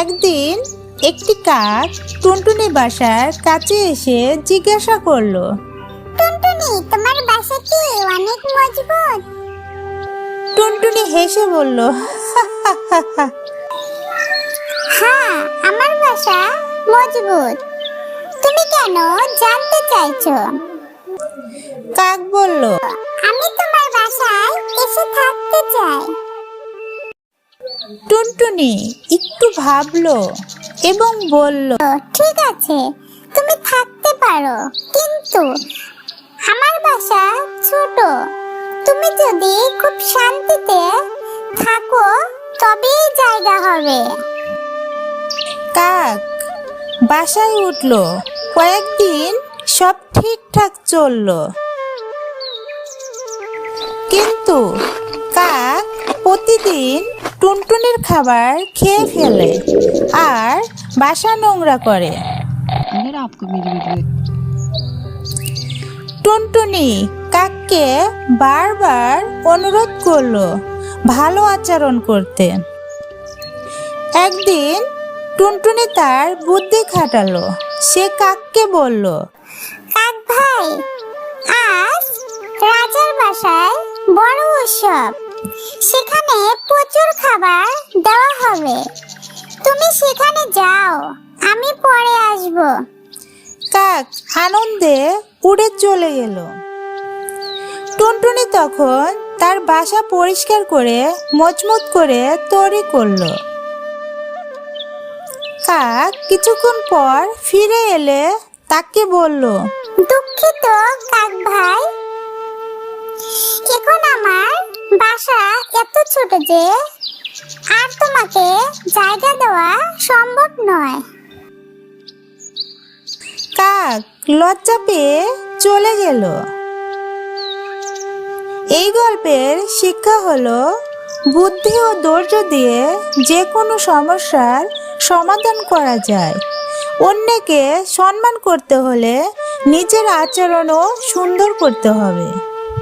একদিন একটি কাক টুনটুনির বাসার কাছে এসে জিজ্ঞাসা করলো, টুনটুনি, তোমার বাসা কি অনেক মজবুত? টুনটুনি হেসে বলল, হ্যাঁ, আমার বাসা মজবুত। তুমি কেন জানতে চাইছো? কাক বলল, আমি তোমার বাসায় এসে থাকতে চাই। টুনটুনি একটু ভাবলো এবং বলল, ঠিক আছে, তুমি থাকতে পারো, কিন্তু আমার বাসা ছোট। তুমি যদি খুব শান্তিতে থাকো তবেই জায়গা হবে। কাক বাসায় উঠলো। কয়েকদিন সব ঠিকঠাক চললো, কিন্তু কাক প্রতিদিন টুনটুনির খাবার খেয়ে ফেলে আর বাসা নোংরা করে। अगर आपको मेरी वीडियो টুনটুনি কাককে বারবার অনুরোধ করলো ভালো আচরণ করতে। একদিন টুনটুনি তার বুদ্ধি খাটালো। সে কাককে বলল, কাক ভাই, আজ রাজার বাসায় বড় উৎসব। সেখানে প্রচুর খাবার দেওয়া হবে। তুমি সেখানে যাও, আমি পরে আসব। কাক আনন্দে উড়ে চলে গেল। টুনটুনি তখন তার বাসা পরিষ্কার করে মজবুত করে তৈরি করলো। কাক কিছুক্ষণ পর ফিরে এলে তাকে বলল, দুঃখিত কাক ভাই, এখন আমার বাসা এত ছোট যে আর তোমাকে জায়গা দেওয়া সম্ভব নয়। কাক লজ্জা পেয়ে চলে গেল। এই গল্পের শিক্ষা হলো, বুদ্ধি ও ধৈর্য দিয়ে যে কোনো সমস্যার সমাধান করা যায়। অন্যকে সম্মান করতে হলে নিজের আচরণও সুন্দর করতে হবে।